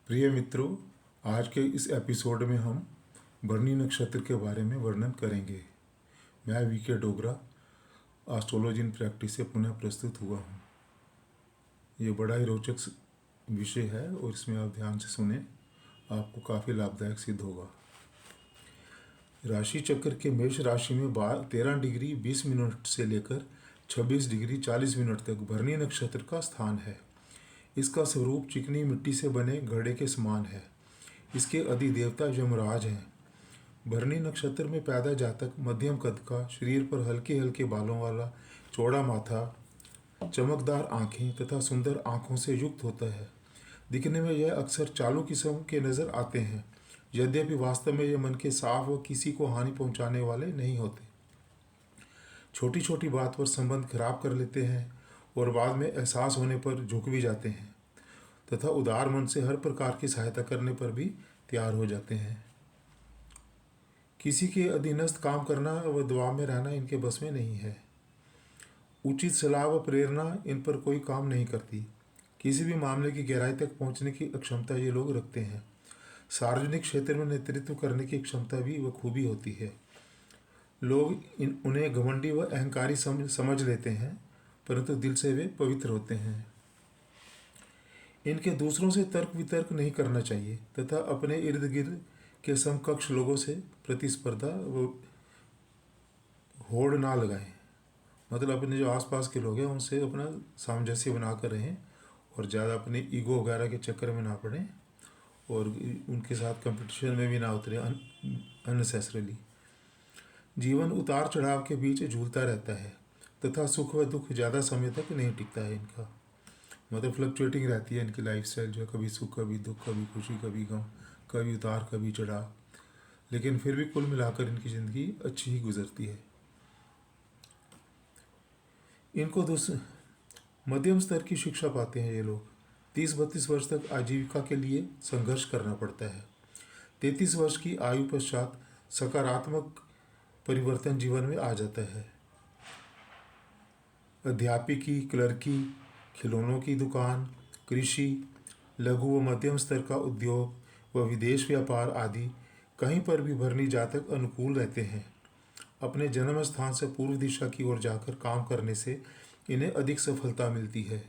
प्रिय मित्रों, आज के इस एपिसोड में हम भरणी नक्षत्र के बारे में वर्णन करेंगे। मैं V K Dogra astrology in practice से पुनः प्रस्तुत हुआ हूँ। ये बड़ा ही रोचक विषय है और इसमें आप ध्यान से सुने, आपको काफ़ी लाभदायक सिद्ध होगा। राशि चक्र के मेष राशि में 13 डिग्री 20 मिनट से लेकर 26 डिग्री 40 मिनट तक भरणी नक्षत्र का स्थान है। इसका स्वरूप चिकनी मिट्टी से बने घड़े के समान है। इसके अधिदेवता यमराज हैं। भरणी नक्षत्र में पैदा जातक मध्यम कद का, शरीर पर हल्के हल्के बालों वाला, चौड़ा माथा, चमकदार आँखें तथा सुंदर आँखों से युक्त होता है। दिखने में यह अक्सर चालू किस्म के नज़र आते हैं, यद्यपि वास्तव में यह मन के साफ व किसी को हानि पहुंचाने वाले नहीं होते। छोटी छोटी बात पर संबंध खराब कर लेते हैं और बाद में एहसास होने पर झुक भी जाते हैं तथा उदार मन से हर प्रकार की सहायता करने पर भी तैयार हो जाते हैं। किसी के अधीनस्थ काम करना व दबाव में रहना इनके बस में नहीं है। उचित सलाह व प्रेरणा इन पर कोई काम नहीं करती। किसी भी मामले की गहराई तक पहुंचने की अक्षमता ये लोग रखते हैं। सार्वजनिक क्षेत्र में नेतृत्व करने की क्षमता भी व खूबी होती है। लोग उन्हें घमंडी व अहंकारी समझ लेते हैं, परंतु दिल से वे पवित्र होते हैं। इनके दूसरों से तर्क वितर्क नहीं करना चाहिए तथा अपने इर्द गिर्द के समकक्ष लोगों से प्रतिस्पर्धा व होड़ ना लगाएं। मतलब अपने जो आसपास के लोग हैं उनसे अपना सामंजस्य बना कर रहें और ज़्यादा अपने ईगो वगैरह के चक्कर में ना पड़ें और उनके साथ कंपटीशन में भी ना उतरे अननेसेसरली। जीवन उतार चढ़ाव के बीच झूलता रहता है तथा सुख व दुख ज़्यादा समय तक नहीं टिकता है इनका। मतलब फ्लक्चुएटिंग रहती है इनकी लाइफस्टाइल, जो कभी सुख कभी दुख, कभी खुशी कभी गम, कभी उतार कभी चढ़ाव, लेकिन फिर भी कुल मिलाकर इनकी ज़िंदगी अच्छी ही गुजरती है। इनको मध्यम स्तर की शिक्षा पाते हैं ये लोग। 30-32 वर्ष तक आजीविका के लिए संघर्ष करना पड़ता है। 33 वर्ष की आयु पश्चात सकारात्मक परिवर्तन जीवन में आ जाता है। अध्यापिकी, क्लर्की, खिलौनों की दुकान, कृषि, लघु व मध्यम स्तर का उद्योग व विदेश व्यापार आदि कहीं पर भी भरणी जातक अनुकूल रहते हैं। अपने जन्म स्थान से पूर्व दिशा की ओर जाकर काम करने से इन्हें अधिक सफलता मिलती है।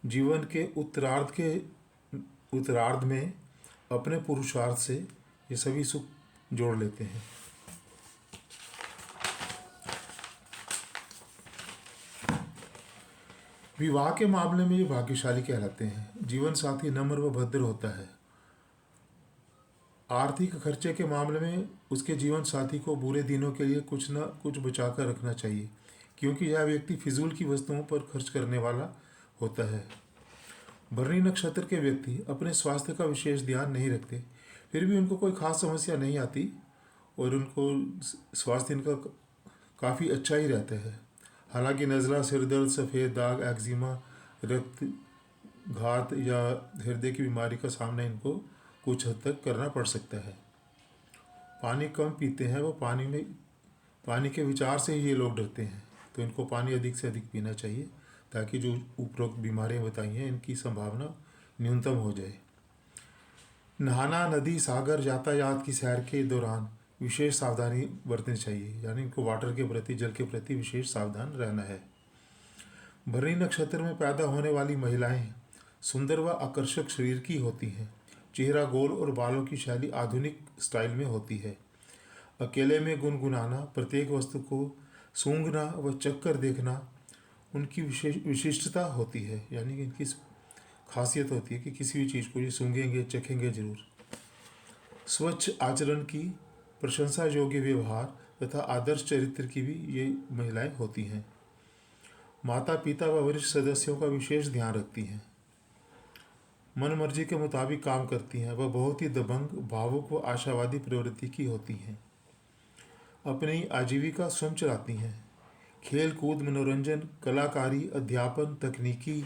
जीवन के उत्तरार्ध में अपने पुरुषार्थ से ये सभी सुख जोड़ लेते हैं। विवाह के मामले में ये भाग्यशाली कहलाते हैं। जीवन साथी नम्र व भद्र होता है। आर्थिक खर्चे के मामले में उसके जीवन साथी को बुरे दिनों के लिए कुछ न कुछ बचा कर रखना चाहिए, क्योंकि यह व्यक्ति फिजूल की वस्तुओं पर खर्च करने वाला होता है। भरणी नक्षत्र के व्यक्ति अपने स्वास्थ्य का विशेष ध्यान नहीं रखते, फिर भी उनको कोई खास समस्या नहीं आती और उनको स्वास्थ्य इनका काफ़ी अच्छा ही रहता है। हालांकि नज़ला, सिरदर्द, सफ़ेद दाग, एक्जिमा, रक्त घात या हृदय की बीमारी का सामना इनको कुछ हद तक करना पड़ सकता है। पानी कम पीते हैं, वो पानी के विचार से ही ये लोग डरते हैं, तो इनको पानी अधिक से अधिक पीना चाहिए ताकि जो उपरोक्त बीमारियां बताई हैं इनकी संभावना न्यूनतम हो जाए। नहाना, नदी, सागर, यातायात की सैर के दौरान विशेष सावधानी बरतनी चाहिए, यानी इनको वाटर के प्रति, जल के प्रति विशेष सावधान रहना है। भरणी नक्षत्र में पैदा होने वाली महिलाएं सुंदर व आकर्षक शरीर की होती हैं। चेहरा गोल और बालों की शैली आधुनिक स्टाइल में होती है। अकेले में गुनगुनाना, प्रत्येक वस्तु को सूंघना व चक्कर देखना उनकी विशिष्टता होती है, यानी कि इनकी खासियत होती है कि किसी भी चीज़ को ये सूंघेंगे, चखेंगे जरूर। स्वच्छ आचरण की, प्रशंसा योग्य व्यवहार तथा आदर्श चरित्र की भी ये महिलाएं होती हैं। माता पिता व वरिष्ठ सदस्यों का विशेष ध्यान रखती हैं। मन मर्जी के मुताबिक काम करती हैं। वह बहुत ही दबंग, भावुक व आशावादी प्रवृत्ति की होती हैं। अपनी आजीविका स्वयं चलाती हैं। खेल कूद, मनोरंजन, कलाकारी, अध्यापन, तकनीकी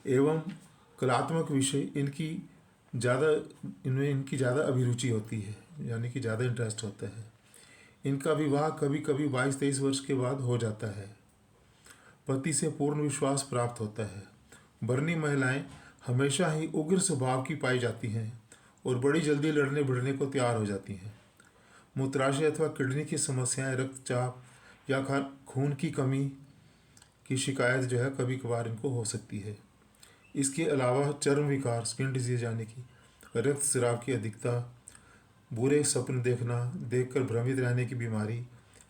एवं कलात्मक विषय इनमें इनकी ज़्यादा अभिरुचि होती है, यानी कि ज़्यादा इंटरेस्ट होता है। इनका विवाह कभी कभी 22-23 वर्ष के बाद हो जाता है। पति से पूर्ण विश्वास प्राप्त होता है। भरनी महिलाएं हमेशा ही उग्र स्वभाव की पाई जाती हैं और बड़ी जल्दी लड़ने भिड़ने को तैयार हो जाती हैं। मूत्राशय अथवा किडनी की समस्याएं, रक्तचाप या खून की कमी की शिकायत जो है कभी कभार इनको हो सकती है। इसके अलावा चर्म विकार, स्किन डिजीज यानी कि रक्तस्राव की अधिकता, बुरे सपने देखना, देखकर भ्रमित रहने की बीमारी,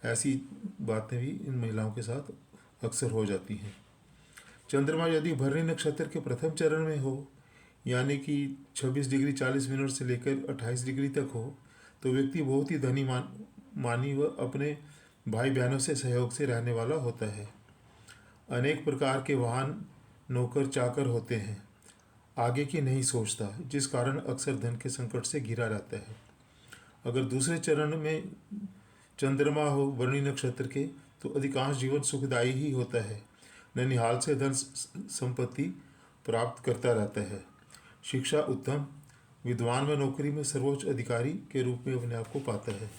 ऐसी बातें भी इन महिलाओं के साथ अक्सर हो जाती हैं। चंद्रमा यदि भरणी नक्षत्र के प्रथम चरण में हो, यानी कि 26 डिग्री 40 मिनट से लेकर 28 डिग्री तक हो, तो व्यक्ति बहुत ही धनी मानी व अपने भाई बहनों से सहयोग से रहने वाला होता है। अनेक प्रकार के वाहन, नौकर चाकर होते हैं। आगे की नहीं सोचता, जिस कारण अक्सर धन के संकट से घिरा रहता है। अगर दूसरे चरण में चंद्रमा हो भरणी नक्षत्र के, तो अधिकांश जीवन सुखदायी ही होता है। ननिहाल से धन संपत्ति प्राप्त करता रहता है। शिक्षा उत्तम, विद्वान व नौकरी में सर्वोच्च अधिकारी के रूप में अपने आप को पाता है।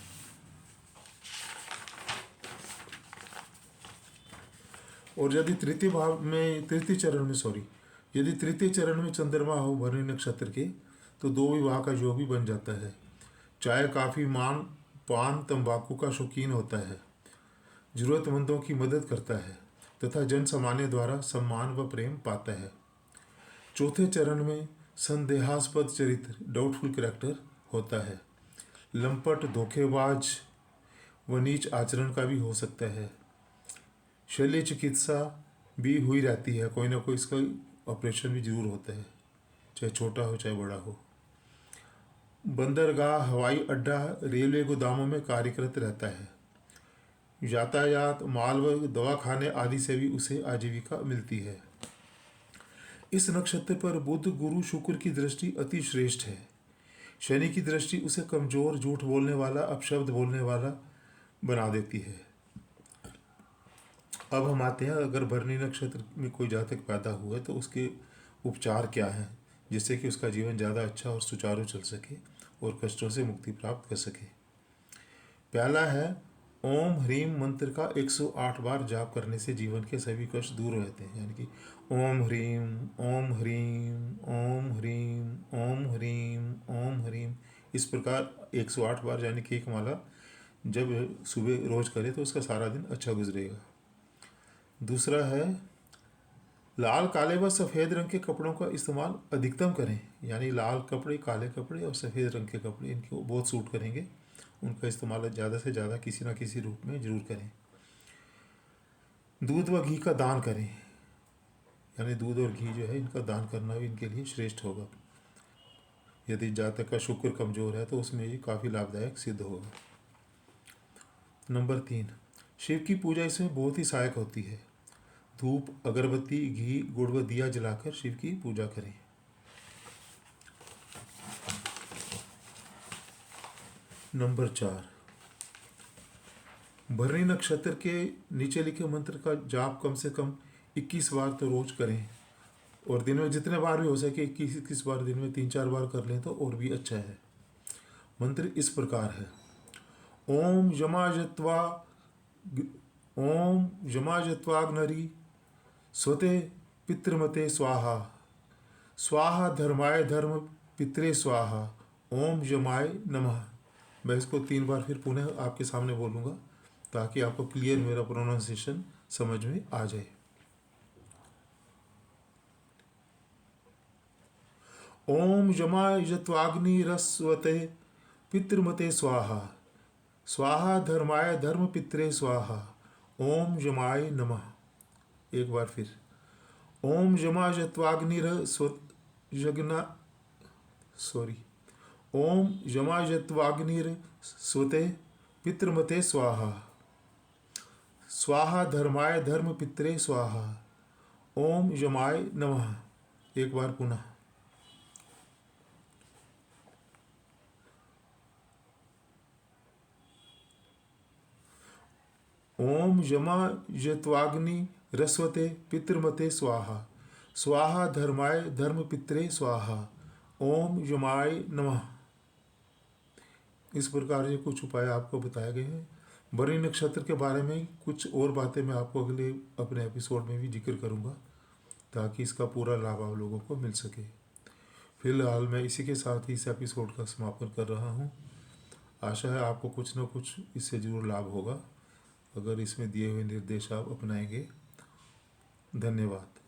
और यदि तृतीय चरण में चंद्रमा हो भरणी नक्षत्र के, तो 2 विवाह का योग भी बन जाता है। चाय, काफ़ी, पान, तंबाकू का शौकीन होता है। जरूरतमंदों की मदद करता है तथा जन सामान्य द्वारा सम्मान व प्रेम पाता है। चौथे चरण में संदेहास्पद चरित्र, डाउटफुल कैरेक्टर होता है। लंपट, धोखेबाज व नीच आचरण का भी हो सकता है। शल्य चिकित्सा भी हुई रहती है, कोई ना कोई इसका ऑपरेशन भी जरूर होता है, चाहे छोटा हो चाहे बड़ा हो। बंदरगाह, हवाई अड्डा, रेलवे गोदामों में कार्यरत रहता है। यातायात, माल व दवाखाने आदि से भी उसे आजीविका मिलती है। इस नक्षत्र पर बुध, गुरु, शुक्र की दृष्टि अति श्रेष्ठ है। शनि की दृष्टि उसे कमजोर, झूठ बोलने वाला, अपशब्द बोलने वाला बना देती है। अब हम आते हैं, अगर भरणी नक्षत्र में कोई जातक पैदा हुआ है तो उसके उपचार क्या हैं, जिससे कि उसका जीवन ज़्यादा अच्छा और सुचारू चल सके और कष्टों से मुक्ति प्राप्त कर सके। पहला है, ओम ह्रीम मंत्र का 108 बार जाप करने से जीवन के सभी कष्ट दूर रहते हैं। यानी कि ओम ह्रीम, ओम ह्रीम, ओम ह्रीम, ओम ह्रीम, ओम ह्रीम, इस प्रकार 108 बार, यानी कि एक माला जब सुबह रोज करे तो उसका सारा दिन अच्छा गुजरेगा। दूसरा है, लाल, काले व सफ़ेद रंग के कपड़ों का इस्तेमाल अधिकतम करें। यानी लाल कपड़े, काले कपड़े और सफ़ेद रंग के कपड़े इनको बहुत सूट करेंगे। उनका इस्तेमाल ज़्यादा से ज़्यादा किसी न किसी रूप में जरूर करें। दूध व घी का दान करें, यानी दूध और घी जो है इनका दान करना भी इनके लिए श्रेष्ठ होगा। यदि जातक का शुक्र कमज़ोर है तो उसमें ये काफ़ी लाभदायक सिद्ध होगा। नंबर 3, शिव की पूजा इसमें बहुत ही सहायक होती है। धूप, अगरबत्ती, घी, गुड़ व दिया जलाकर शिव की पूजा करें। नंबर 4, भरणी नक्षत्र के नीचे लिखे मंत्र का जाप कम से कम 21 बार तो रोज करें, और दिन में जितने बार भी हो सके 21 बार, दिन में 3-4 बार कर लें तो और भी अच्छा है। मंत्र इस प्रकार है, ओम यमाजत्वाग्नरी स्वते पितृमते स्वाहा, स्वाहा धर्माय धर्म पितरे स्वाहा, ओम यमाय नमः। मैं इसको 3 बार फिर पुनः आपके सामने बोलूँगा ताकि आपको क्लियर मेरा प्रोनाउंसिएशन समझ में आ जाए। ओम यमाजत्वाग्निरस्वते पितृमते स्वाहा, स्वाहा धर्माय धर्म पितरे स्वाहा, ओम यमाय नमः। एक बार फिर, ओम यमाजत्वाग्निरस्वते पितृमते स्वाहा, स्वाहा धर्माय धर्म पितरे स्वाहा, ओम यमाय नमः। एक बार पुनः, ओम यमाजत्वाग्निरस्वते पितृमते स्वाहा, स्वाहा धर्माय धर्म पितरे स्वाहा, ओम यमाय नमः। इस प्रकार ये कुछ उपाय आपको बताए गए हैं। भरणी नक्षत्र के बारे में कुछ और बातें मैं आपको अगले अपने एपिसोड में भी जिक्र करूँगा। ताकि इसका पूरा लाभ आप लोगों को मिल सके। फिलहाल मैं इसी के साथ ही इस एपिसोड का समापन कर रहा हूँ। आशा है आपको कुछ न कुछ इससे ज़रूर लाभ होगा अगर इसमें दिए हुए निर्देश आप अपनाएंगे। धन्यवाद।